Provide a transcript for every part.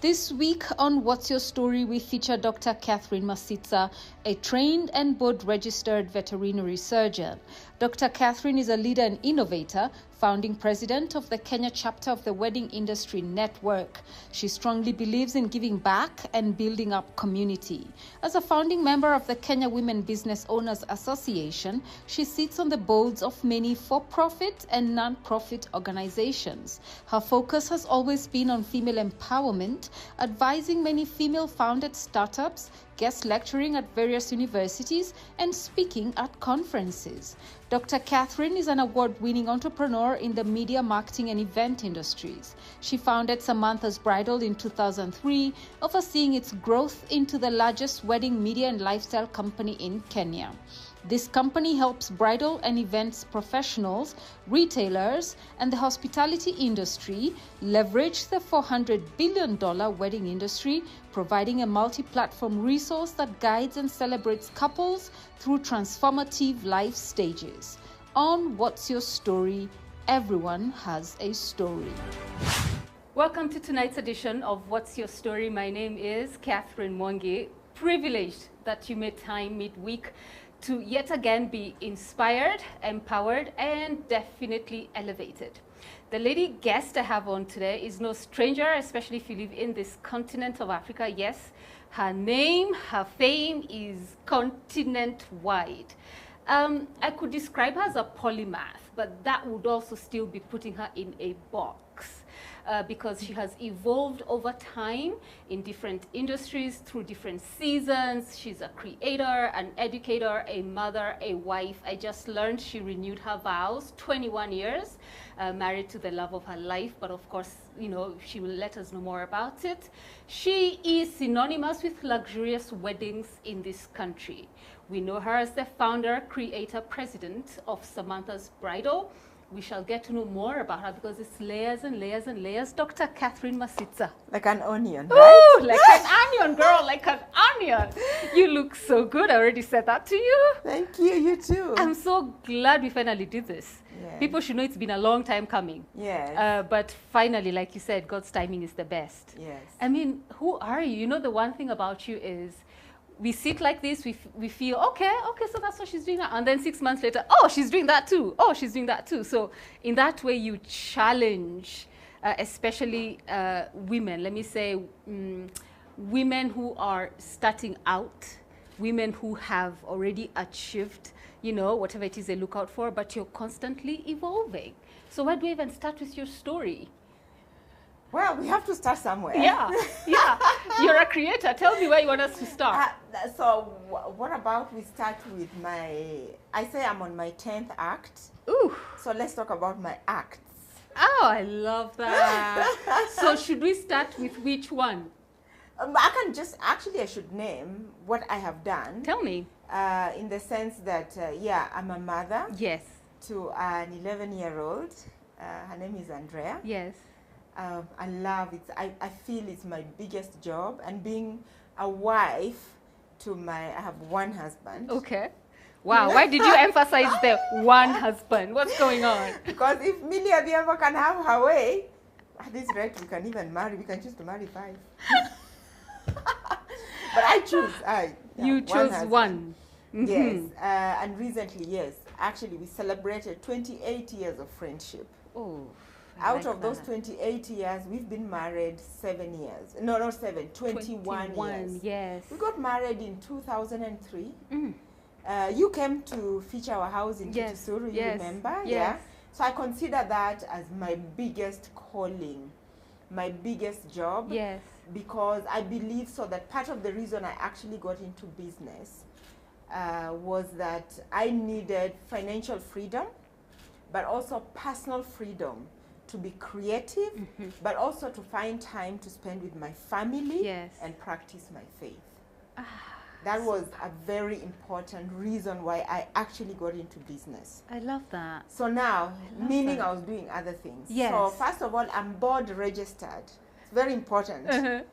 This week on What's Your Story, we feature Dr. Catherine Masitsa, a trained and board-registered veterinary surgeon. Dr. Catherine is a leader and innovator, founding president of the Kenya chapter of the Wedding Industry Network. She strongly believes in giving back and building up community. As a founding member of the Kenya Women Business Owners Association, she sits on the boards of many for-profit and non-profit organizations. Her focus has always been on female empowerment, advising many female-founded startups, guest lecturing at various universities, and speaking at conferences. Dr. Catherine is an award-winning entrepreneur in the media, marketing, and event industries. She founded Samantha's Bridal in 2003, overseeing its growth into the largest wedding media and lifestyle company in Kenya. This company helps bridal and events professionals, retailers, and the hospitality industry leverage the $400 billion wedding industry, providing a multi-platform resource that guides and celebrates couples through transformative life stages. On What's Your Story? Everyone has a story. Welcome to tonight's edition of What's Your Story? My name is Catherine Mwangi. Privileged that you made time midweek to yet again be inspired, empowered, and definitely elevated. The lady guest I have on today is no stranger, especially if you live in this continent of Africa. Yes, her name, her fame is continent-wide. I could describe her as a polymath, but that would also still be putting her in a box. Because she has evolved over time in different industries through different seasons. She's a creator, an educator, a mother, a wife. I just learned she renewed her vows, 21 years, married to the love of her life. But of course, you know, she will let us know more about it. She is synonymous with luxurious weddings in this country. We know her as the founder, creator, president of Samantha's Bridal. We shall get to know more about her because it's layers and layers and layers. Dr. Catherine Masitsa. Like an onion, right? Ooh, like an onion, girl, like an onion. You look so good. I already said that to you. Thank you, you too. I'm so glad we finally did this. Yes. People should know it's been a long time coming. Yes. But finally, like you said, God's timing is the best. Yes. I mean, who are you? You know, the one thing about you is we sit like this, we feel, okay, so that's what she's doing now. And then 6 months later, oh, she's doing that too. Oh, she's doing that too. So in that way, you challenge, especially women, let me say, women who are starting out, women who have already achieved, you know, whatever it is they look out for, but you're constantly evolving. So where do we even start with your story? Well, we have to start somewhere. Yeah, yeah. You're a creator. Tell me where you want us to start. So what about we start with I say I'm on my 10th act. Ooh. So let's talk about my acts. Oh, I love that. So should we start with which one? I can just, actually I should name what I have done. Tell me. In the sense that, yeah, I'm a mother. Yes. To an 11-year-old. Her name is Andrea. Yes. I love it. I feel it's my biggest job, and being a wife to I have one husband. Okay. Wow, why did you emphasize the one husband? What's going on? Because if Millie Adhiambo can have her way, at this rate we can even marry, we can choose to marry 5. But I choose, you chose one. Mm-hmm. Yes, and recently, yes, actually we celebrated 28 years of friendship. Oh. Out of those 28 years, we've been married 7 years. No, not 7, 21 years. Yes. We got married in 2003. You came to feature our house in Kitisuru, you remember? Yes. Yeah. So I consider that as my biggest calling, my biggest job. Yes. Because I believe so that part of the reason I actually got into business was that I needed financial freedom, but also personal freedom to be creative, but also to find time to spend with my family and practice my faith. That was a very important reason why I actually got into business. I love that. So now, meaning I was doing other things. Yes. So first of all, I'm board registered. It's very important.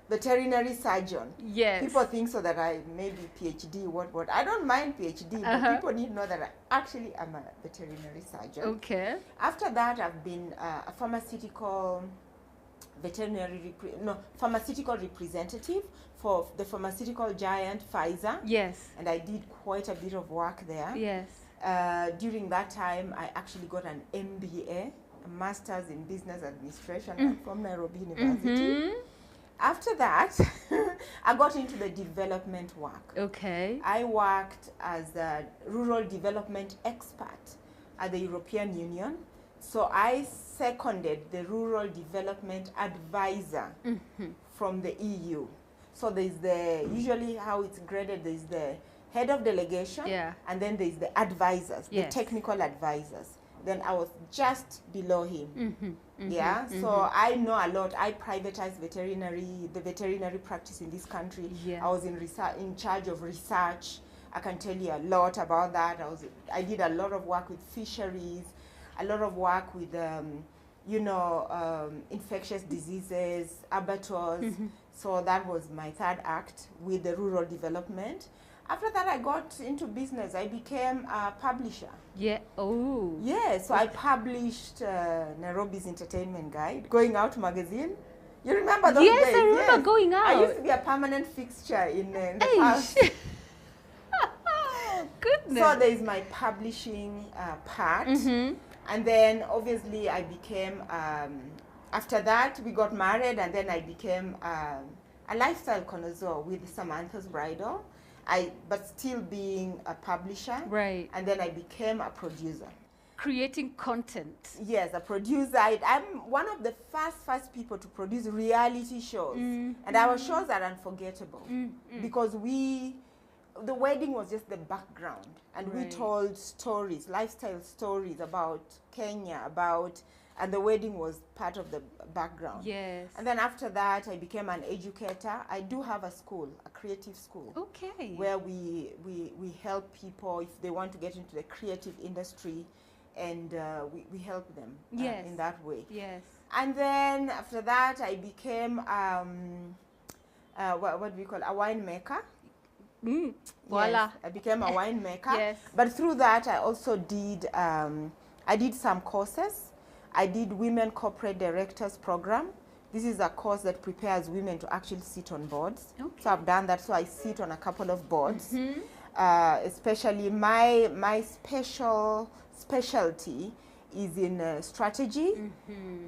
Veterinary surgeon. Yes. People think so that I maybe PhD, what. I don't mind PhD, but people need to know that I actually am a veterinary surgeon. Okay. After that, I've been a pharmaceutical pharmaceutical representative for the pharmaceutical giant Pfizer. Yes. And I did quite a bit of work there. Yes. During that time, I actually got an MBA, a Master's in Business Administration from Nairobi University. After that, I got into the development work. Okay. I worked as a rural development expert at the European Union. So I seconded the rural development advisor from the EU. So there's usually how it's graded, there's the head of delegation, and then there's the advisors, the technical advisors. Then I was just below him. So I know a lot. I privatized the veterinary practice in this country. I was in charge of research. I can tell you a lot about that. I did a lot of work with fisheries, a lot of work with infectious diseases, abattoirs. So that was my third act with the rural development. After that, I got into business. I became a publisher. Yeah. Oh. Yeah. So I published Nairobi's Entertainment Guide, Going Out magazine. You remember those days? Yes, I remember Going Out. I used to be a permanent fixture in the past. Goodness. So there is my publishing part. And then obviously I became, after that we got married, and then I became a lifestyle connoisseur with Samantha's Bridal. But still being a publisher. Right. And then I became a producer. Creating content. Yes, a producer. I'm one of the first people to produce reality shows. And our shows are unforgettable because the wedding was just the background. And we told stories, lifestyle stories about Kenya, and the wedding was part of the background. Yes. And then after that, I became an educator. I do have a school, a creative school. Okay. Where we help people if they want to get into the creative industry, and we help them in that way. Yes. And then after that, I became, what do we call, a winemaker. Voila. Yes, I became a winemaker. Yes. But through that, I also did, I did some courses. I did Women Corporate Directors Program. This is a course that prepares women to actually sit on boards. Okay. So I've done that. So I sit on a couple of boards. Especially my specialty is in strategy,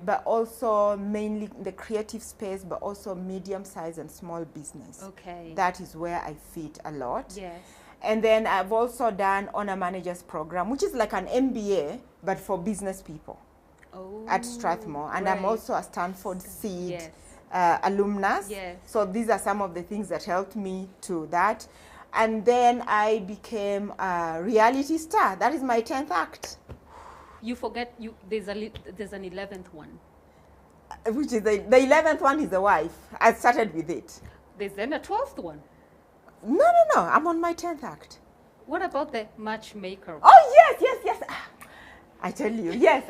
but also mainly the creative space, but also medium-sized and small business. Okay. That is where I fit a lot. Yes. And then I've also done Honor Managers Program, which is like an MBA, but for business people. At Strathmore, and I'm also a Stanford Seed alumnus. Yes. So these are some of the things that helped me to that. And then I became a reality star. That is my 10th act. You forget, there's an 11th one. Which is the 11th one is the wife. I started with it. There's then a 12th one. No. I'm on my 10th act. What about the matchmaker? Oh, yes. I tell you, yes.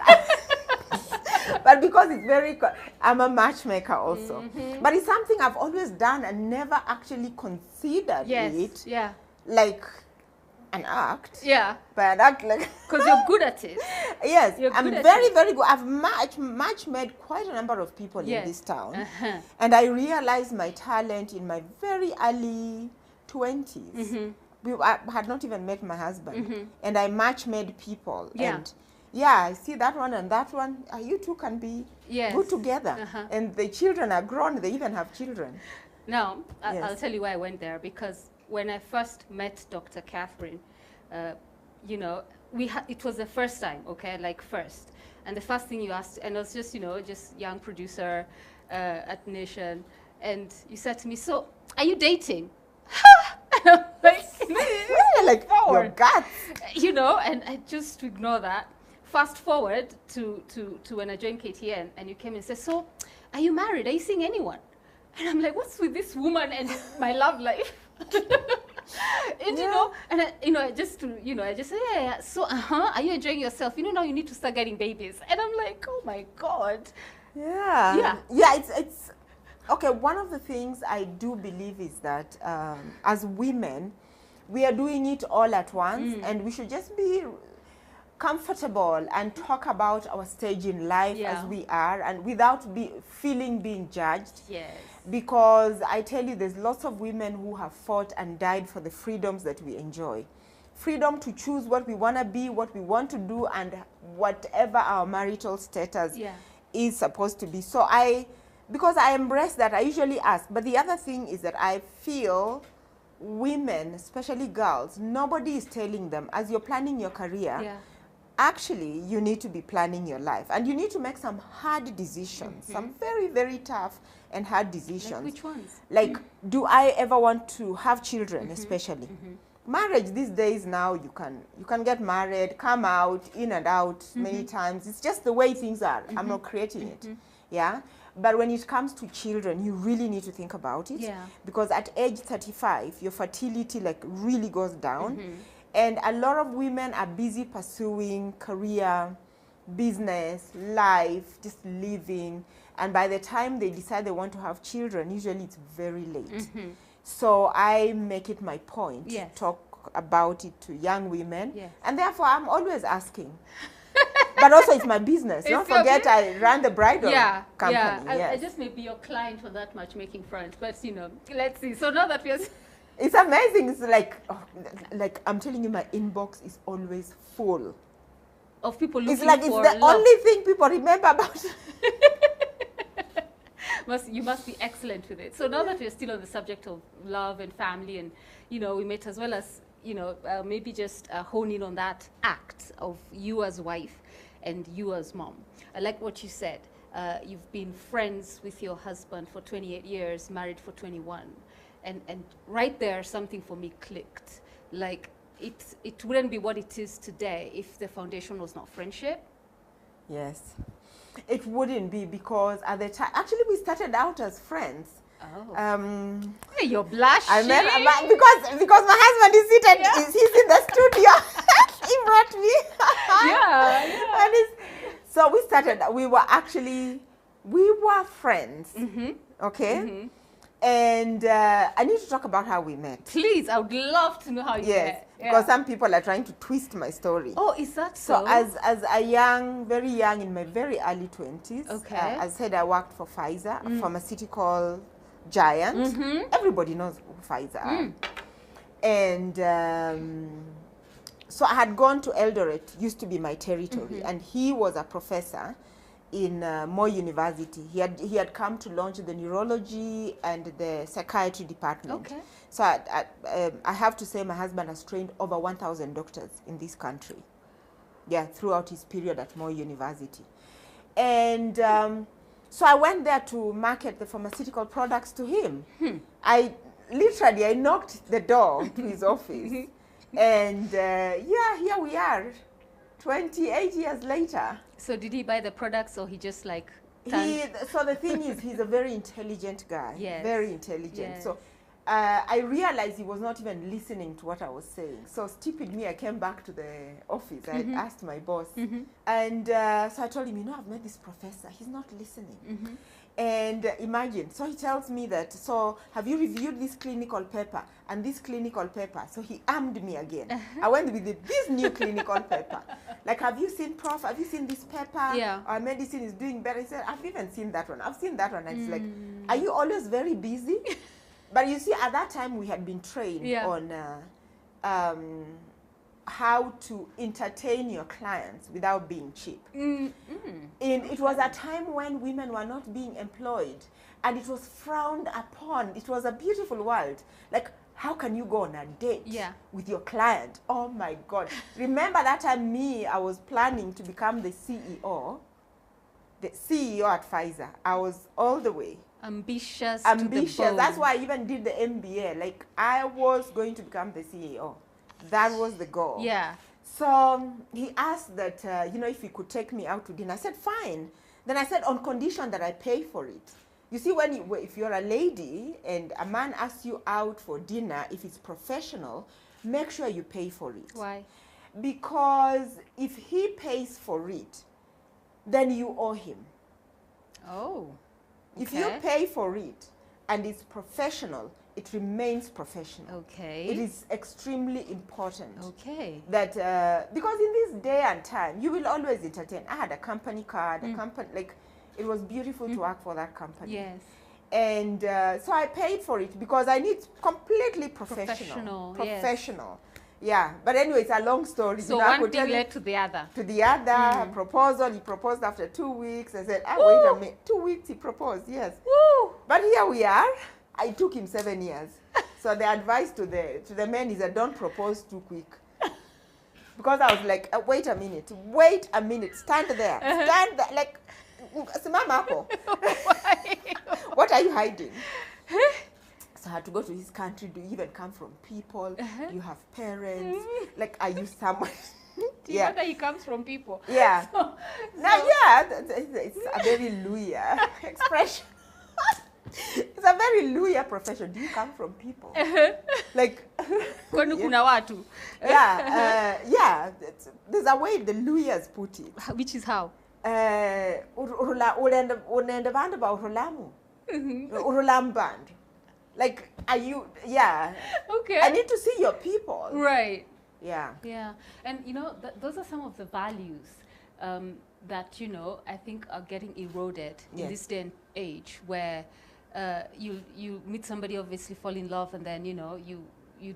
But because it's I'm a matchmaker also. But it's something I've always done and never actually considered it like an act. Yeah. But an act like... Because you're good at it. Yes, I'm very good. I've match-made quite a number of people in this town. And I realized my talent in my very early 20s. I had not even met my husband. And I match-made people. And I see that one and that one. You two can be good together. And the children are grown. They even have children. Now, I'll tell you why I went there. Because when I first met Dr. Catherine, it was the first time, first. And the first thing you asked, and I was just, just young producer at Nation. And you said to me, so, are you dating? And I'm like, your guts. And I just ignore that. Fast forward to when I joined KTN, and you came and said, so, are you married? Are you seeing anyone? And I'm like, what's with this woman and my love life? And I just said, yeah. So, are you enjoying yourself? Now you need to start getting babies. And I'm like, oh my God. Yeah. It's okay. One of the things I do believe is that as women, we are doing it all at once, and we should just be comfortable and talk about our stage in life as we are, and without feeling being judged. Yes. Because I tell you, there's lots of women who have fought and died for the freedoms that we enjoy. Freedom to choose what we want to be, what we want to do, and whatever our marital status is supposed to be. So because I embrace that, I usually ask. But the other thing is that I feel women, especially girls, nobody is telling them, as you're planning your career, actually, you need to be planning your life. And you need to make some hard decisions, some very, very tough and hard decisions. Like which ones? Like, do I ever want to have children, especially? Marriage these days now, you can get married, come out, in and out many times. It's just the way things are. I'm not creating it. Yeah. But when it comes to children, you really need to think about it. Yeah. Because at age 35, your fertility like really goes down. And a lot of women are busy pursuing career, business, life, just living. And by the time they decide they want to have children, usually it's very late. So I make it my point to talk about it to young women. And therefore, I'm always asking. But also, it's my business. Don't forget, I run the bridal company. I just may be your client for that matchmaking front. But, you know, let's see. So now that we're... It's amazing. It's like I'm telling you, my inbox is always full. Of people looking for love. It's the only thing people remember about. You must be excellent with it. So now that we're still on the subject of love and family, and, you know, we met as well as, you know, maybe just hone in on that act of you as wife and you as mom. I like what you said. You've been friends with your husband for 28 years, married for 21. And right there, something for me clicked. Like, it wouldn't be what it is today if the foundation was not friendship. Yes. It wouldn't be, because at the time, actually, we started out as friends. Oh. Hey, you're blushing. I remember, because my husband is seated, he's in the studio. He brought me. So we started, we were friends, okay? And I need to talk about how we met. Please, I would love to know how you met. Because some people are trying to twist my story. Oh, is that so? So as a very young, in my very early 20s, as I said, I worked for Pfizer, a pharmaceutical giant. Everybody knows who Pfizer are. And so I had gone to Eldoret, used to be my territory, and he was a professor in Moi University. He had come to launch the neurology and the psychiatry department. So I have to say, my husband has trained over 1,000 doctors in this country. Yeah, throughout his period at Moi University. And so I went there to market the pharmaceutical products to him. I knocked the door to his office. And here we are, 28 years later. So did he buy the products, or he just like... So the thing is, he's a very intelligent guy. Very intelligent. So I realized he was not even listening to what I was saying. So stupid me, I came back to the office. I asked my boss. And so I told him, you know, I've met this professor. He's not listening. And imagine, so he tells me that, so have you reviewed this clinical paper and this clinical paper? So he armed me again. I went with this new clinical paper. Like, have you seen, Prof? Have you seen this paper? Our medicine is doing better. He said, I've even seen that one. I've seen that one. And it's like, are you always very busy? But you see, at that time, we had been trained on how to entertain your clients without being cheap. It was a time when women were not being employed, and it was frowned upon. It was a beautiful world. Like, how can you go on a date with your client? Oh my God. Remember that time I was planning to become the CEO at Pfizer. I was all the way. Ambitious. That's why I even did the MBA. Like, I was going to become the CEO. That was the goal. So he asked that, you know, if he could take me out to dinner. I said, fine. Then I said, on condition that I pay for it. You see, if you're a lady and a man asks you out for dinner, if it's professional, make sure you pay for it. Why? Because if he pays for it, then you owe him. Oh. If you pay for it and it's professional, it remains professional. Okay. It is extremely important. Okay. That because in this day and time, you will always entertain. I had a company car, the company, like, it was beautiful to work for that company. Yes. And so I paid for it because I need completely professional. Professional. Yeah, but anyway, it's a long story. So you know, one thing led to the other. To the other proposal. He proposed after 2 weeks. I said, wait a minute. 2 weeks he proposed, yes. Woo! But here we are. It took him 7 years. So the advice to the men is that don't propose too quick. Because I was like, wait a minute, stand there, stand there, like, simama hapo. What are you hiding? So I had to go to his country. Do you even come from people? Do you have parents? Like, are you someone? Yeah. Whether he comes from people. Yeah. Now, yeah, it's a very lawyer expression. It's a very lawyer profession. Do you come from people? Like, kwani kuna watu. Yeah, yeah. There's a way the lawyers put it. Which is how? Unaenda band about Urulamu. Urulam band. Like, are you, yeah. Okay. I need to see your people. Right. Yeah. Yeah. And, you know, those are some of the values that, you know, I think are getting eroded in this day and age where you meet somebody, obviously fall in love, and then, you know, you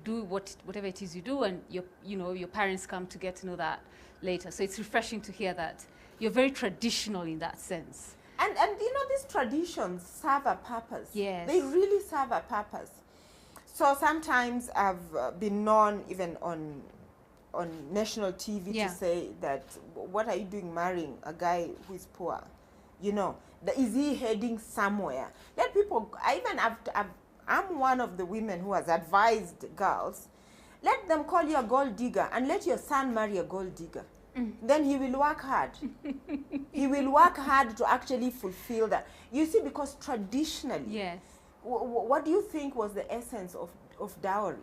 do whatever it is you do, and your parents come to get to know that later. So it's refreshing to hear that you're very traditional in that sense. And you know, these traditions serve a purpose. Yes. They really serve a purpose. So sometimes I've been known even on national TV to say that, what are you doing marrying a guy who is poor? You know, is he heading somewhere? Let people, I'm one of the women who has advised girls, let them call you a gold digger and let your son marry a gold digger. Then he will work hard. He will work hard to actually fulfill that. You see, because traditionally, yes. What do you think was the essence of dowry?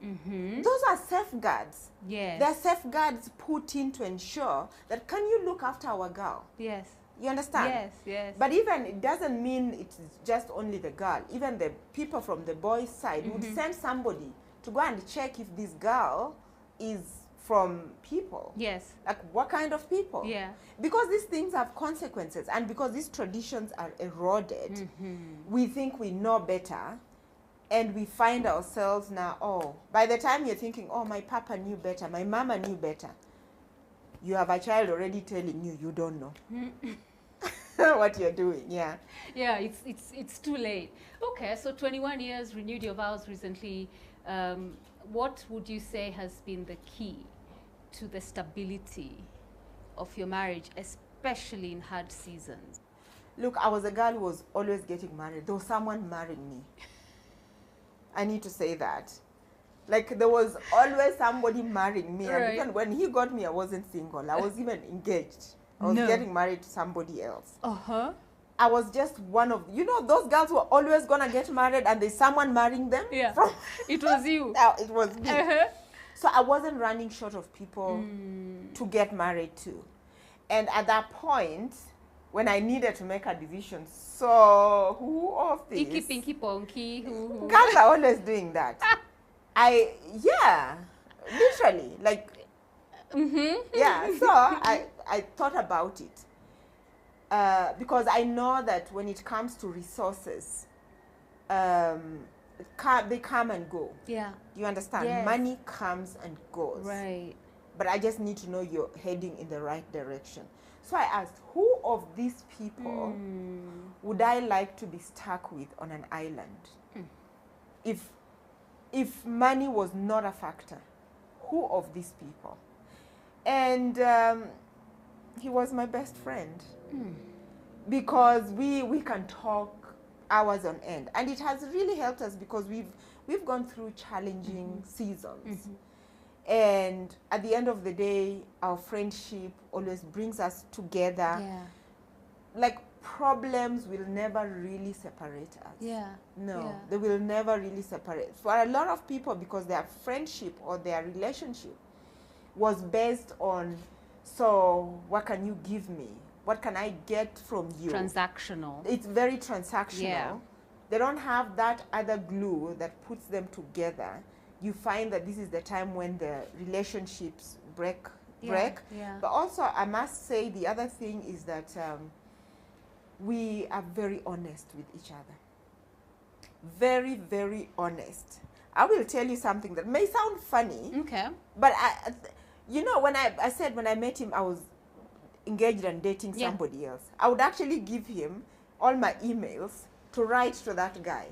Those are safeguards. Yes. They're safeguards put in to ensure that, can you look after our girl? Yes. You understand? Yes, yes. But even, it doesn't mean it's just only the girl. Even the people from the boys' side would send somebody to go and check if this girl is from people. Yes. Like, what kind of people? Yeah. Because these things have consequences, and because these traditions are eroded, we think we know better, and we find ourselves now, by the time you're thinking, my papa knew better, my mama knew better, you have a child already telling you, you don't know what you're doing. Yeah. Yeah, it's too late. Okay, so 21 years, renewed your vows recently. What would you say has been the key to the stability of your marriage, especially in hard seasons? Look, I was a girl who was always getting married. There was someone marrying me. I need to say that. Like, there was always somebody marrying me. Right. And even when he got me, I wasn't single. I was even engaged. I was getting married to somebody else. I was just one of, you know, those girls who are always going to get married and there's someone marrying them? Yeah. It was you. It was me. So I wasn't running short of people to get married to. And at that point, when I needed to make a decision, so who of these? Icky, pinky, ponky. Girls are always doing that. Literally, like, yeah. So I thought about it. Because I know that when it comes to resources, they come and go. Yeah. You understand? Yes. Money comes and goes. Right. But I just need to know you're heading in the right direction. So I asked, who of these people would I like to be stuck with on an island? If money was not a factor, who of these people? And he was my best friend. Because we can talk hours on end, and it has really helped us because we've gone through challenging seasons, and at the end of the day, our friendship always brings us together. Yeah. Like, problems will never really separate us. Yeah. No, they will never really separate. For a lot of people, because their friendship or their relationship was based on, so what can you give me? What can I get from you? Transactional. It's very transactional. Yeah. they don't have that other glue that puts them together, you find that this is the time when the relationships break. Yeah. But also, I must say, the other thing is that we are very honest with each other. Very, very honest. I will tell you something that may sound funny. Okay. But you know, when I said when I met him, I was engaged and dating somebody else. I would actually give him all my emails to write to that guy.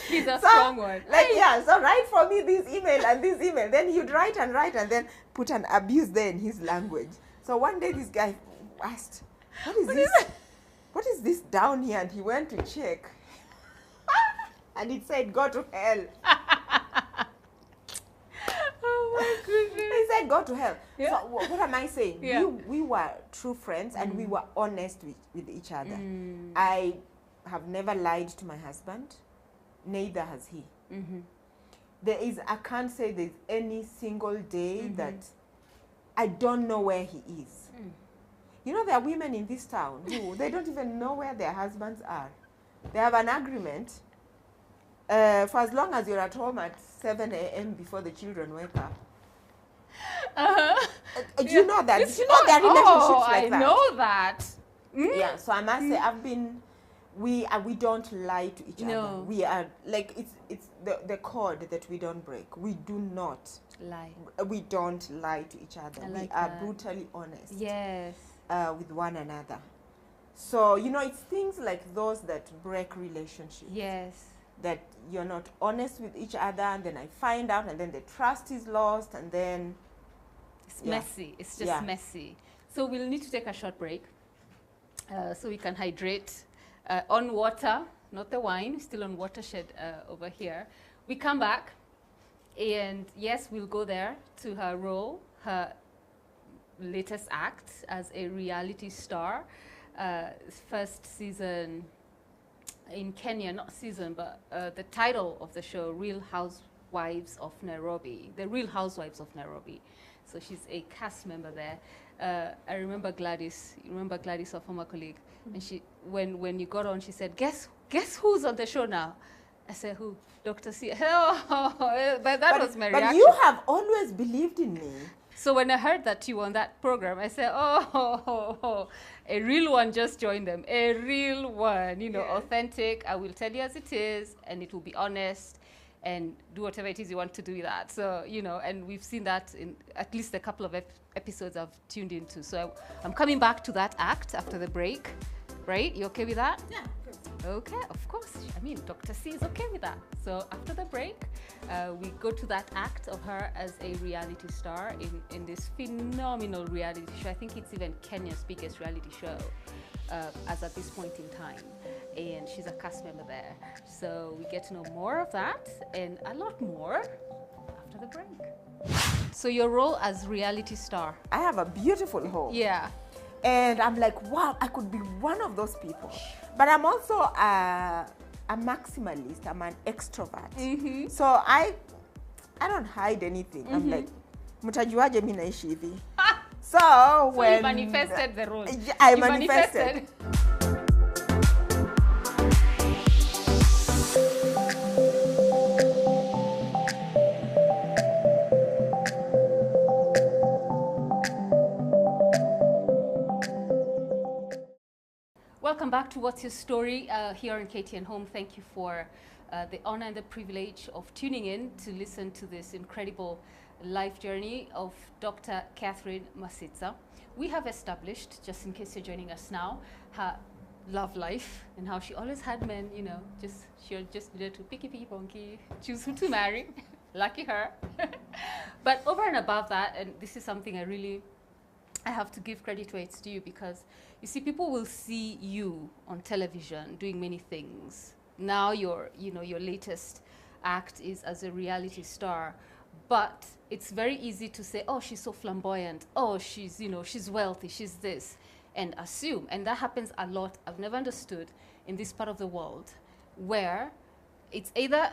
He's a strong one. Like, yeah, so write for me this email and this email. Then he'd write and write and then put an abuse there in his language. So one day this guy asked, what is this? What is this down here? And he went to check. And it said, go to hell. Oh my goodness. He said, go to hell. Yeah. So what am I saying? Yeah. We were true friends and we were honest with each other. I have never lied to my husband. Neither has he. There is, I can't say there's any single day that I don't know where he is. You know, there are women in this town who, they don't even know where their husbands are. They have an agreement. For as long as you're at home at 7 a.m. before the children wake up. Do you know that? Do you know their relationships like that? I know that. Yeah, so I must say, we don't lie to each other. We are, like, it's the code that we don't break. We do not lie. We don't lie to each other. We are brutally honest. Yes. With one another. So, you know, it's things like those that break relationships. Yes. That you're not honest with each other, and then I find out, and then the trust is lost, and then... It's messy. It's just messy. So we'll need to take a short break so we can hydrate on water, not the wine, still on watershed over here. We come back, and yes, we'll go there to her role, her latest act as a reality star. First season in Kenya, not season, but the title of the show, Real Housewives of Nairobi, The Real Housewives of Nairobi. So she's a cast member there. I remember Gladys, you remember Gladys, our former colleague, and she, when you got on, she said, guess who's on the show now? I said, who? Dr.C. Oh, but that was my reaction. But you have always believed in me. So when I heard that you were on that program, I said, oh, a real one just joined them. A real one, you know, authentic. I will tell you as it is, and it will be honest, and do whatever it is you want to do with that. So, you know, and we've seen that in at least a couple of episodes I've tuned into. So I'm coming back to that act after the break, right? You okay with that? Yeah. Okay, of course. I mean, Dr.C is okay with that. So after the break, we go to that act of her as a reality star in this phenomenal reality show. I think it's even Kenya's biggest reality show as at this point in time. And she's a cast member there. So we get to know more of that and a lot more after the break. So your role as reality star. I have a beautiful home. Yeah. And I'm like, wow, I could be one of those people. But I'm also a maximalist. I'm an extrovert. So I don't hide anything. I'm like, mtajuaje mimi naishi hivi. So when... you manifested the role. I manifested. Welcome back to What's Your Story here on KTN Home. Thank you for the honor and the privilege of tuning in to listen to this incredible life journey of Dr. Catherine Masitsa. We have established, just in case you're joining us now, her love life and how she always had men, you know, she just needed to picky ponky, choose who to marry. Lucky her. But over and above that, and this is something I have to give credit where it's due, because you see, people will see you on television doing many things. Now your latest act is as a reality star, but it's very easy to say, oh, she's so flamboyant. Oh, she's wealthy, she's this, and assume. And that happens a lot. I've never understood in this part of the world where it's either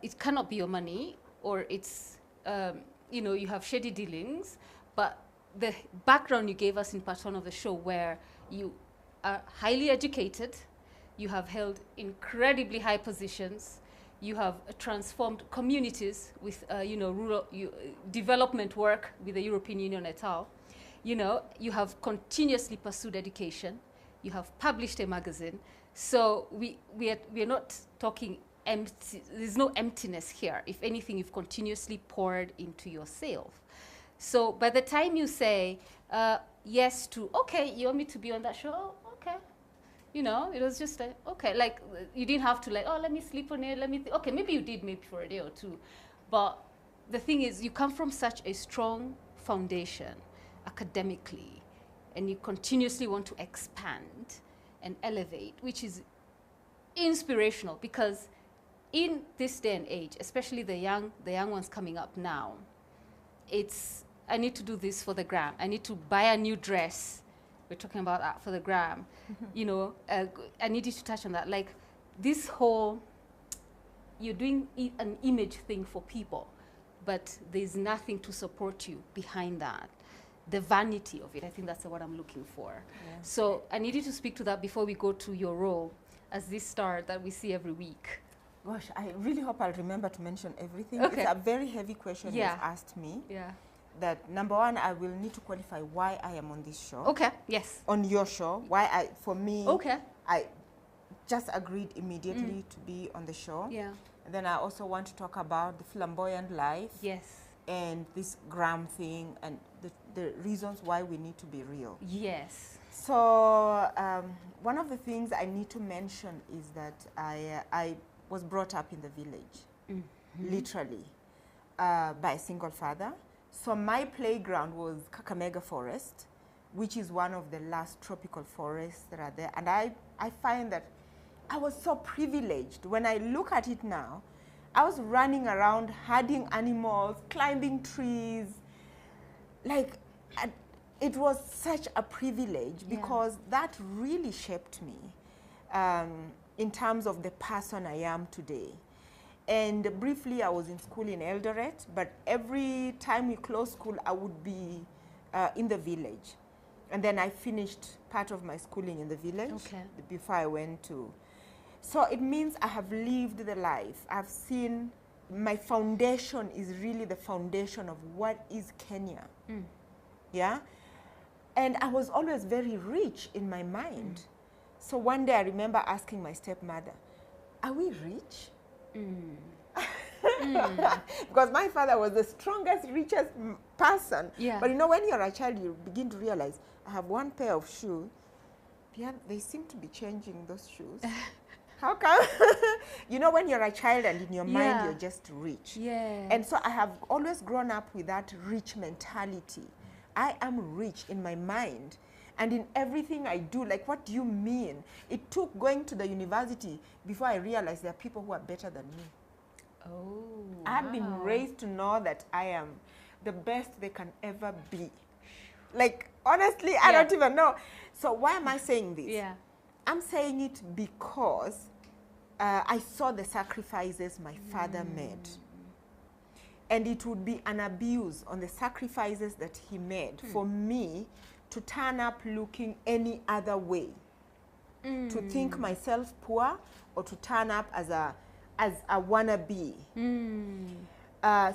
it cannot be your money, or it's you have shady dealings. But the background you gave us in part one of the show, where you are highly educated, You have held incredibly high positions. You have transformed communities with, rural development work with the European Union et al. You have continuously pursued education. You have published a magazine. So we're not talking empty. There's no emptiness here. If anything, you've continuously poured into yourself. So by the time you say yes to, okay, you want me to be on that show? Oh, okay. It was just like, okay, like you didn't have to oh, let me sleep on it. Okay, maybe you did maybe for a day or two. But the thing is, you come from such a strong foundation academically, and you continuously want to expand and elevate, which is inspirational, because in this day and age, especially the young ones coming up now, it's, I need to do this for the gram. I need to buy a new dress. We're talking about that for the gram. I need you to touch on that. Like this whole, you're doing an image thing for people, but there's nothing to support you behind that. The vanity of it, I think that's what I'm looking for. Yeah. So I need you to speak to that before we go to your role as this star that we see every week. Gosh, I really hope I'll remember to mention everything. Okay. It's a very heavy question you've asked me. Yeah. That number one, I will need to qualify why I am on this show. Okay, yes. On your show, for me, okay, I just agreed immediately to be on the show. Yeah. And then I also want to talk about the flamboyant life. Yes. And this gram thing and the reasons why we need to be real. Yes. So one of the things I need to mention is that I was brought up in the village, literally, by a single father. So my playground was Kakamega Forest, which is one of the last tropical forests that are there. And I find that I was so privileged. When I look at it now, I was running around, herding animals, climbing trees. Like, it was such a privilege because that really shaped me in terms of the person I am today. And briefly, I was in school in Eldoret, but every time we closed school, I would be in the village. And then I finished part of my schooling in the village before I went to. So it means I have lived the life. I've seen my foundation is really the foundation of what is Kenya. Yeah? And I was always very rich in my mind. So one day I remember asking my stepmother, are we rich? Because my father was the strongest, richest person. Yeah. But when you're a child, you begin to realize, I have one pair of shoes. Yeah, they seem to be changing those shoes. How come? When you're a child and in your mind, you're just rich. Yeah. And so I have always grown up with that rich mentality. I am rich in my mind. And in everything I do, like, what do you mean? It took going to the university before I realized there are people who are better than me. Oh, I've been raised to know that I am the best they can ever be. Like, honestly, I don't even know. So why am I saying this? Yeah. I'm saying it because I saw the sacrifices my father made. And it would be an abuse on the sacrifices that he made for me to turn up looking any other way. To think myself poor or to turn up as a wannabe.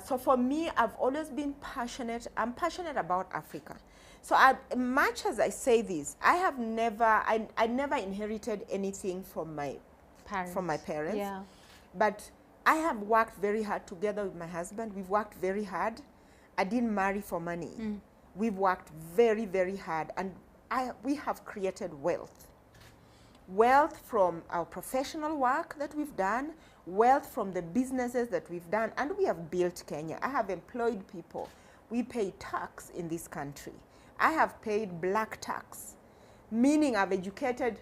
So for me, I've always been passionate. I'm passionate about Africa. So much as I say this, I never inherited anything from my parents. Yeah. But I have worked very hard together with my husband. We've worked very hard. I didn't marry for money. We've worked very, very hard, and we have created wealth. Wealth from our professional work that we've done, wealth from the businesses that we've done, and we have built Kenya. I have employed people. We pay tax in this country. I have paid black tax, meaning I've educated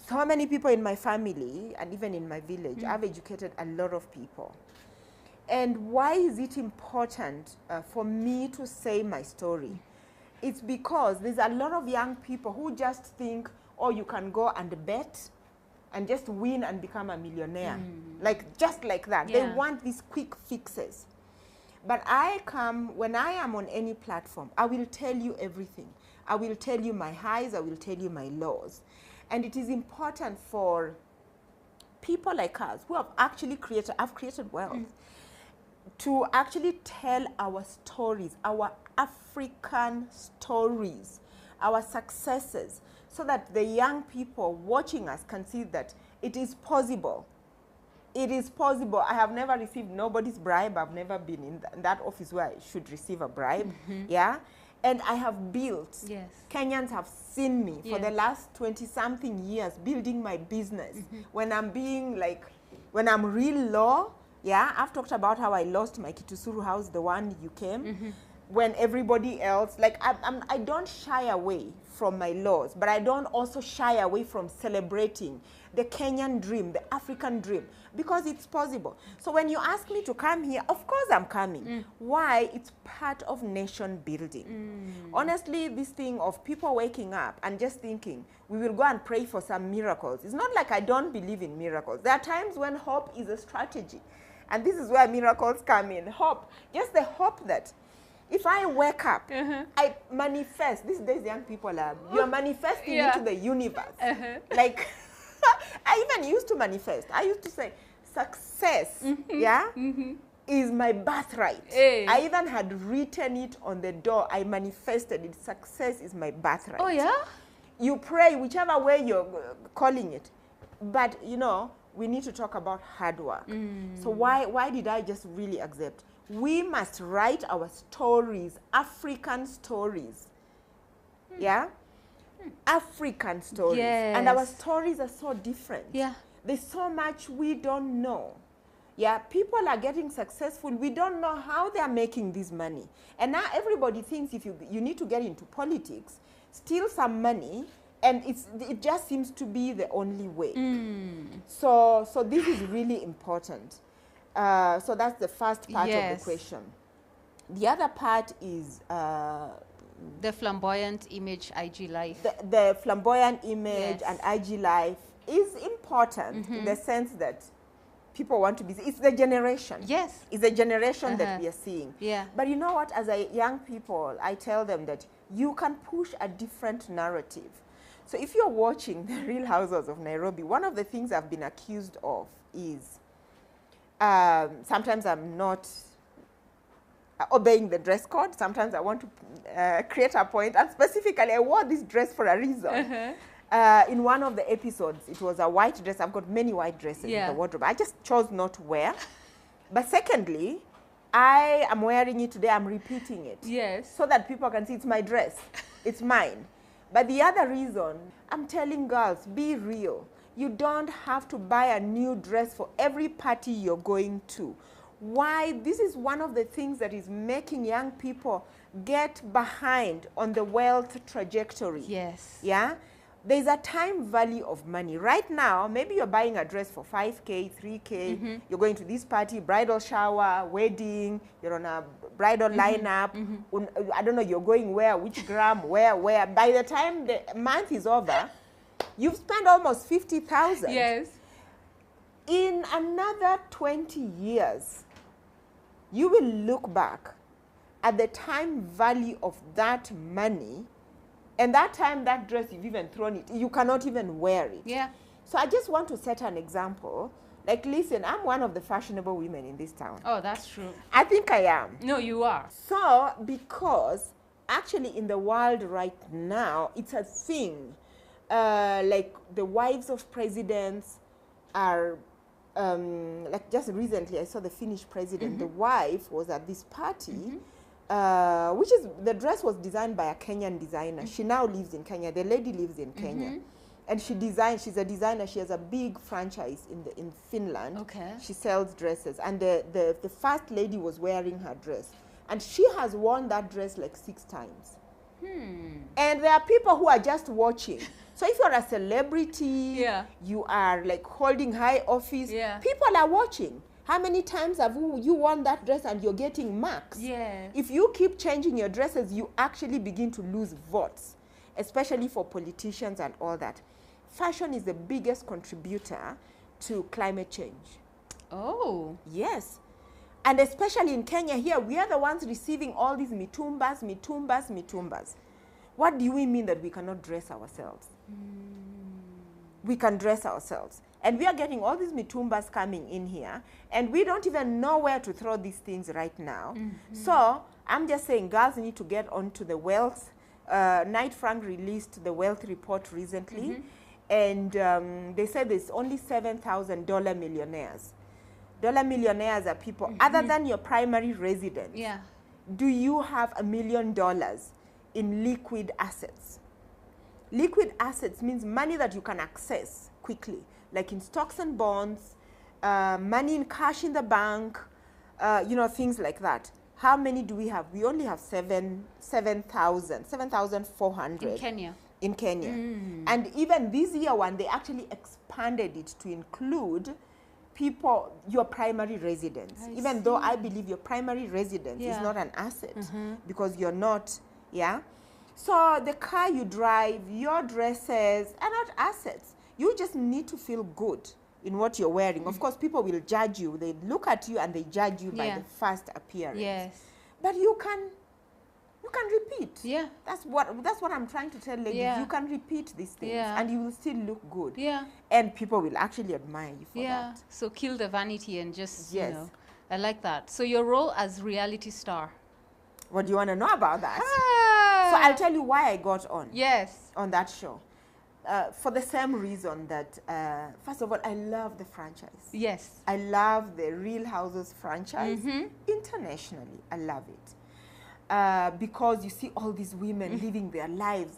so many people in my family and even in my village. I've educated a lot of people. And why is it important for me to say my story? It's because there's a lot of young people who just think, oh, you can go and bet and just win and become a millionaire. Like, just like that. Yeah. They want these quick fixes. But when I am on any platform, I will tell you everything. I will tell you my highs, I will tell you my lows. And it is important for people like us who have actually created wealth to actually tell our stories, our African stories, our successes, so that the young people watching us can see that it is possible. It is possible. I have never received nobody's bribe. I've never been in that office where I should receive a bribe. Yeah. And I have built. Yes. Kenyans have seen me for the last 20-something years building my business. When I'm being like, when I'm real low, yeah, I've talked about how I lost my Kitusuru house, the one you came. When everybody else, like I don't shy away from my laws, but I don't also shy away from celebrating the Kenyan dream, the African dream, because it's possible. So when you ask me to come here, of course I'm coming. Why? It's part of nation building. Honestly, this thing of people waking up and just thinking, we will go and pray for some miracles. It's not like I don't believe in miracles. There are times when hope is a strategy. And this is where miracles come in. Hope, just the hope that if I wake up, I manifest. These days, young people are, you're manifesting into the universe. Like, I even used to manifest. I used to say, success, is my birthright. I even had written it on the door. I manifested it. Success is my birthright. Oh, yeah? You pray, whichever way you're calling it. But, you know, we need to talk about hard work. So why did I just really accept? We must write our stories, African stories. Yeah? African stories. Yes. And our stories are so different. Yeah. There's so much we don't know. Yeah, people are getting successful. We don't know how they are making this money. And now everybody thinks if you need to get into politics, steal some money, and it just seems to be the only way. So this is really important. So that's the first part of the question. The other part is the flamboyant image, IG life. The flamboyant image and IG life is important in the sense that people want to be. It's the generation. Yes. It's the generation that we are seeing. Yeah. But you know what? As young people, I tell them that you can push a different narrative. So if you're watching The Real Housewives of Nairobi, one of the things I've been accused of is sometimes I'm not obeying the dress code. Sometimes I want to create a point. And specifically, I wore this dress for a reason. In one of the episodes, it was a white dress. I've got many white dresses in the wardrobe. I just chose not to wear. But secondly, I am wearing it today. I'm repeating it. Yes. So that people can see it's my dress. It's mine. But the other reason, I'm telling girls, be real. You don't have to buy a new dress for every party you're going to. Why? This is one of the things that is making young people get behind on the wealth trajectory. Yes. Yeah? There's a time value of money. Right now, maybe you're buying a dress for 5K, 3K. You're going to this party, bridal shower, wedding. You're on a bridal lineup. I don't know, you're going where, which gram, where. By the time the month is over, you've spent almost 50,000. Yes. In another 20 years, you will look back at the time value of that money, and that time, that dress, you've even thrown it. You cannot even wear it. Yeah. So I just want to set an example. Like, listen, I'm one of the fashionable women in this town. Oh, that's true. I think I am. No, you are. So, because actually in the world right now, it's a thing. Like the wives of presidents are, like just recently I saw the Finnish president, the wife was at this party, which is, the dress was designed by a Kenyan designer. She now lives in Kenya. The lady lives in Kenya. And she's a designer. She has a big franchise in Finland. Okay. She sells dresses. And the first lady was wearing her dress. And she has worn that dress like 6 times. And there are people who are just watching. So if you're a celebrity, you are like holding high office, people are watching. How many times have you worn that dress and you're getting marks? Yeah. If you keep changing your dresses, you actually begin to lose votes, especially for politicians and all that. Fashion is the biggest contributor to climate change. Oh. Yes. And especially in Kenya here, we are the ones receiving all these mitumbas. What do we mean that we cannot dress ourselves? we can dress ourselves. And we are getting all these mitumbas coming in here, and we don't even know where to throw these things right now. So I'm just saying girls need to get onto the wealth. Knight Frank released the wealth report recently, and they said there's only $7,000 millionaires. Dollar millionaires are people other than your primary residence. Yeah. Do you have $1 million in liquid assets? Liquid assets means money that you can access quickly, like in stocks and bonds, money in cash in the bank, you know, things like that. How many do we have? We only have 7,400. In Kenya. In Kenya. And even this year one, they actually expanded it to include people, your primary residence. Even though I believe your primary residence is not an asset because you're not, So the car you drive, your dresses are not assets. You just need to feel good in what you're wearing. Of course, people will judge you. They look at you and they judge you by the first appearance. Yes. But you can repeat. Yeah. That's what I'm trying to tell ladies. Yeah. You can repeat these things and you will still look good. Yeah. And people will actually admire you for that. So kill the vanity and just, you know, I like that. So your role as reality star. What do you want to know about that? So I'll tell you why I got on. On that show. For the same reason that, first of all, I love the franchise. I love the Real Houses franchise internationally. I love it. Because you see all these women living their lives,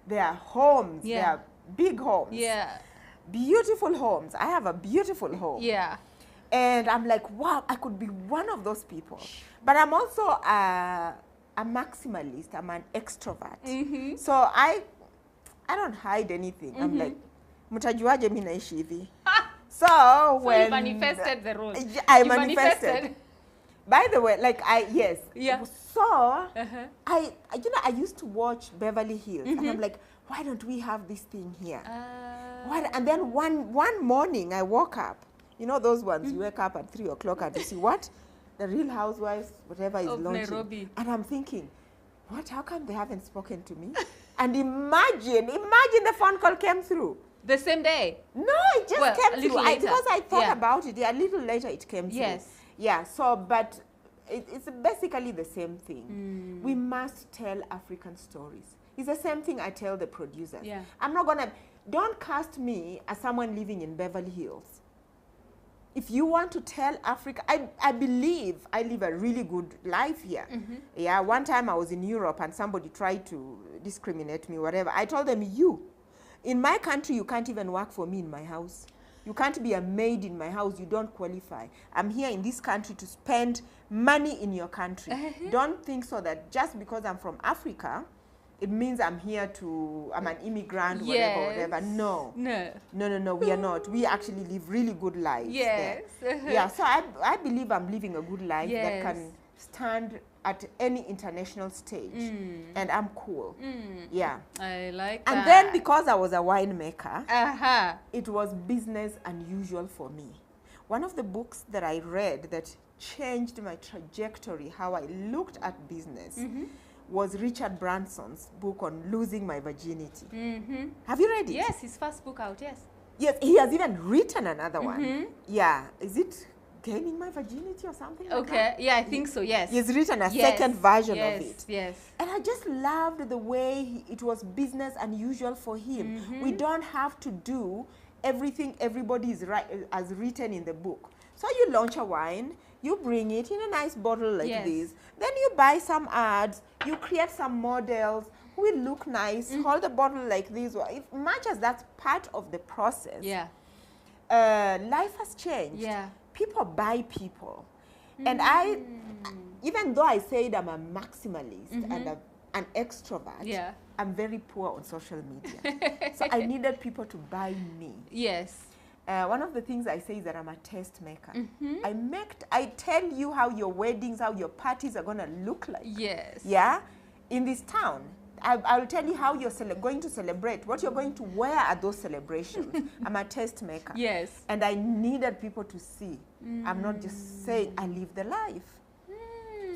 their homes, their big homes. Beautiful homes. I have a beautiful home. And I'm like, wow, I could be one of those people. But I'm also a maximalist. I'm an extrovert. So I don't hide anything. I'm like, mtajuaje mimi naishi hivi. So when you manifested the role. I manifested. By the way, like So I used to watch Beverly Hills, and I'm like, why don't we have this thing here? And then one morning I woke up. You know those ones, you wake up at 3 o'clock and you see what? The Real Housewives, whatever is launching. Nairobi. And I'm thinking, what? How come they haven't spoken to me? And imagine the phone call came through. The same day? No, it just came through. Because I thought about it, a little later it came through. So, but it's basically the same thing. We must tell African stories. It's the same thing I tell the producers. I'm not going to, don't cast me as someone living in Beverly Hills. If you want to tell Africa, I believe I live a really good life here. One time I was in Europe and somebody tried to discriminate me, whatever. I told them, in my country, you can't even work for me in my house. You can't be a maid in my house. You don't qualify. I'm here in this country to spend money in your country. Don't think so that just because I'm from Africa, it means I'm here to, I'm an immigrant, whatever. No, we are not. We actually live really good lives there. So I believe I'm living a good life that can stand at any international stage. And I'm cool. I like that. And then because I was a winemaker, it was business unusual for me. One of the books that I read that changed my trajectory, how I looked at business, was Richard Branson's book on losing my virginity. Have you read it? Yes, his first book out, Yes, he has even written another one. Is it Gaining My Virginity or something like that? I think so, He's written a second version of it. And I just loved the way it was business unusual for him. We don't have to do everything everybody has written in the book. So you launch a wine, you bring it in a nice bottle like this, then you buy some ads, you create some models who will look nice, hold the bottle like this. If much as that's part of the process, life has changed. People buy people. And even though I said I'm a maximalist and an extrovert, I'm very poor on social media. So I needed people to buy me. One of the things I say is that I'm a taste maker. I tell you how your weddings, how your parties are going to look like. In this town. I'll tell you how you're going to celebrate, what you're going to wear at those celebrations. I'm a taste maker. And I needed people to see. I'm not just saying I live the life.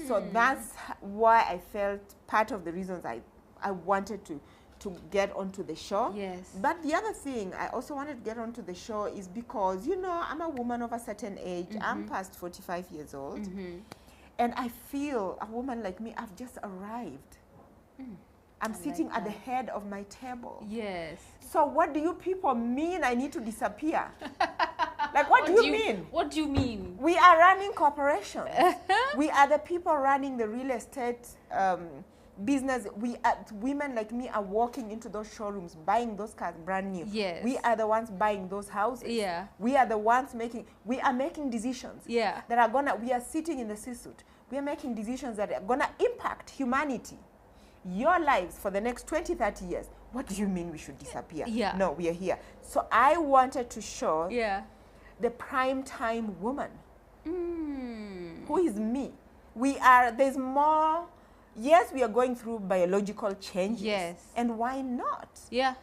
So that's why I felt part of the reasons I wanted to to get onto the show. Yes. But the other thing I also wanted to get onto the show is because, you know, I'm a woman of a certain age. I'm past 45 years old. And I feel a woman like me, I've just arrived. I'm sitting at the head of my table. Yes. So what do you people mean I need to disappear? Like, what do you mean? What do you mean? We are running corporations. We are the people running the real estate business. Women like me are walking into those showrooms, buying those cars brand new. Yes. We are the ones buying those houses. Yeah. We are the ones we are making decisions. Yeah. That are we are sitting in the C-suite. We are making decisions that are gonna impact humanity. Your lives for the next 20, 30 years. What do you mean we should disappear? Yeah. No, we are here. So I wanted to show the prime time woman. Who is me? There's more. Yes, we are going through biological changes. Yes. And why not? Yeah.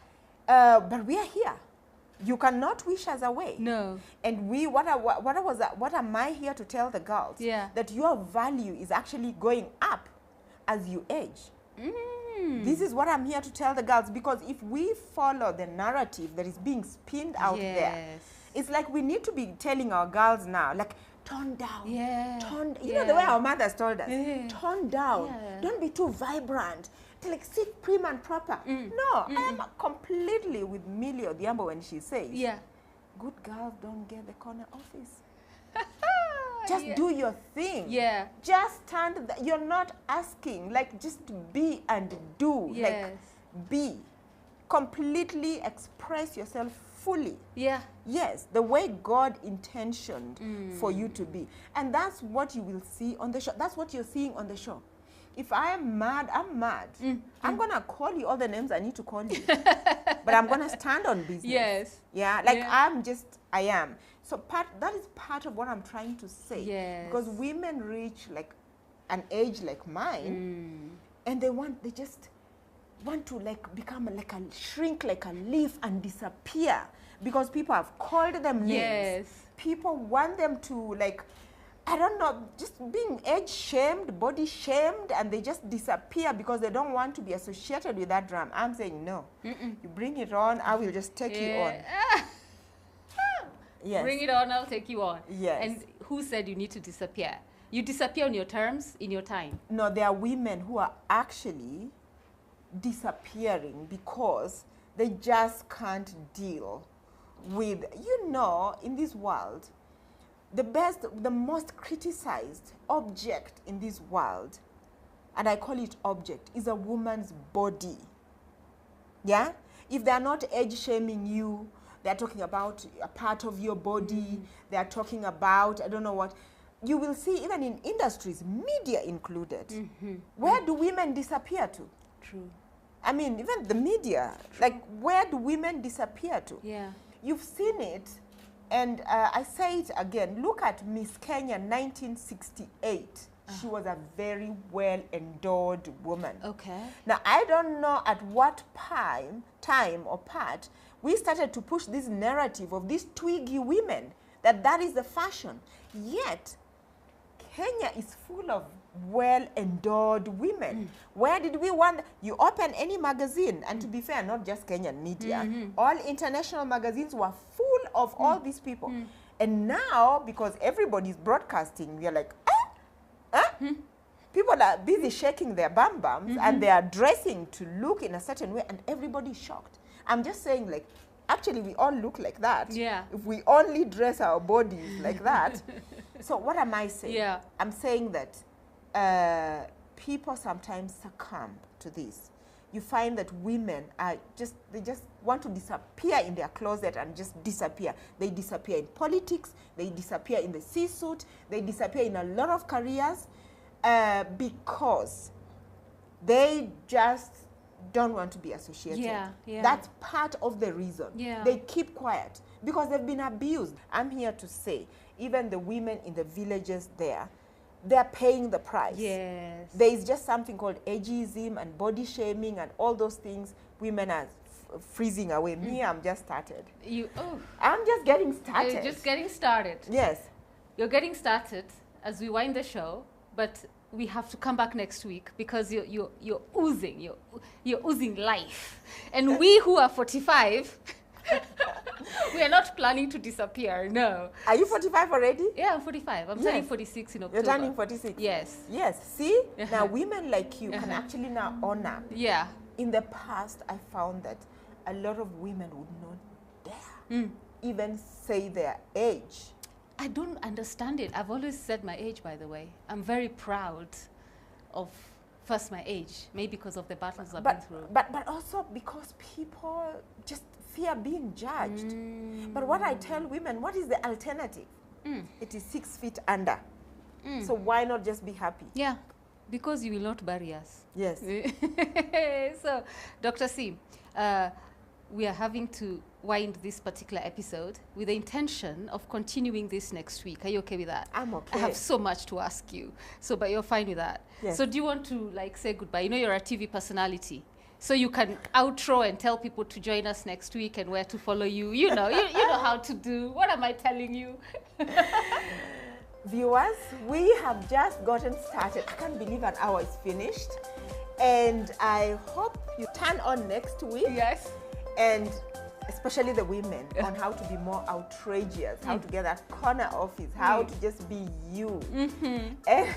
But we are here. You cannot wish us away. No. And what am I here to tell the girls? Yeah. That your value is actually going up as you age. This is what I'm here to tell the girls, because if we follow the narrative that is being spinned out there, it's like we need to be telling our girls now, like, tone down. You know the way our mothers told us, tone down. Don't be too vibrant. Like, sit prim and proper. No, I am completely with Millie Odhiambo when she says, good girls don't get the corner office. Just do your thing. Just stand. You're not asking. Like, just be and do. Like, be. Completely express yourself fully. Yes, the way God intentioned for you to be. And that's what you will see on the show. That's what you're seeing on the show. If I am mad, I'm mad. I'm going to call you all the names I need to call you. But I'm going to stand on business. I am. So that is part of what I'm trying to say. Because women reach like an age like mine, and they just want to like become like shrink like a leaf and disappear because people have called them names. People want them to, like, I don't know, just being age shamed, body shamed, and they just disappear because they don't want to be associated with that drum. I'm saying no. You bring it on, I will just take you on. Bring it on, I'll take you on. And who said you need to disappear? You disappear on your terms, in your time. No, there are women who are actually disappearing because they just can't deal with, you know, in this world, the most criticized object in this world, and I call it object, is a woman's body. Yeah? If they're not age shaming you, they're talking about a part of your body, they're talking about, I don't know what, you will see even in industries, media included, where do women disappear to? True. I mean, even the media, like, where do women disappear to? You've seen it, and I say it again, look at Miss Kenya 1968. She was a very well-endowed woman. Now, I don't know at what time or part we started to push this narrative of these twiggy women, that is the fashion. Yet, Kenya is full of well-endowed women. Where did we want? You open any magazine, and to be fair, not just Kenyan media, all international magazines were full of all these people. And now, because everybody's broadcasting, we are like, people are busy shaking their bum-bums, and they are dressing to look in a certain way, and everybody's shocked. I'm just saying, like, actually, we all look like that. If we only dress our bodies like that. So what am I saying? I'm saying that people sometimes succumb to this. You find that women are they just want to disappear in their closet and just disappear. They disappear in politics, they disappear in the C-suite, they disappear in a lot of careers because they just don't want to be associated. That's part of the reason. They keep quiet because they've been abused. I'm here to say, even the women in the villages there, they're paying the price. There is just something called ageism and body shaming and all those things. Women are freezing away. Me, I'm just started. I'm just getting started. You're just getting started. Yes. You're getting started as we wind the show, but we have to come back next week because you're oozing life. And we who are 45, we are not planning to disappear, no. Are you 45 already? Yeah, I'm 45. I'm turning 46 in October. You're turning 46? Yes. Yes. See, now women like you can actually now honor. Yeah. In the past, I found that a lot of women would not dare even say their age. I don't understand it. I've always said my age, by the way. I'm very proud of first my age, maybe because of the battles I've been through. But also because people just fear being judged. But what I tell women, what is the alternative? It is 6 feet under. So why not just be happy? Yeah, because you will not bury us. Yes. So, Dr. C, we are having to wind this particular episode with the intention of continuing this next week. Are you okay with that? I'm okay. I have so much to ask you. So, but you're fine with that? Yes. So do you want to like say goodbye? You know you're a TV personality. So you can outro and tell people to join us next week and where to follow you. You know, you know how to do. What am I telling you? Viewers, we have just gotten started. I can't believe an hour is finished. And I hope you turn on next week. Yes. And especially the women on how to be more outrageous, how to get that corner office, how to just be you. And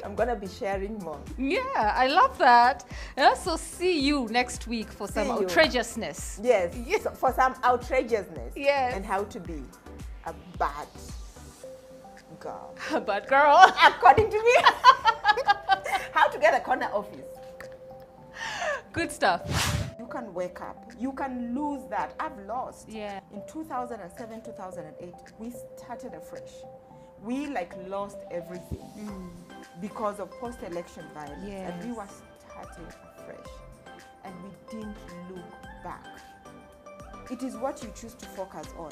I'm going to be sharing more. Yeah, I love that. Yeah, so see you next week for some outrageousness. Yes, so for some outrageousness. Yes. And how to be a bad girl. A bad girl. According to me. How to get a corner office. Good stuff. You can wake up. You can lose that. I've lost. Yeah. In 2007, 2008, we started afresh. We like lost everything because of post-election violence. Yes. And we were starting afresh. And we didn't look back. It is what you choose to focus on.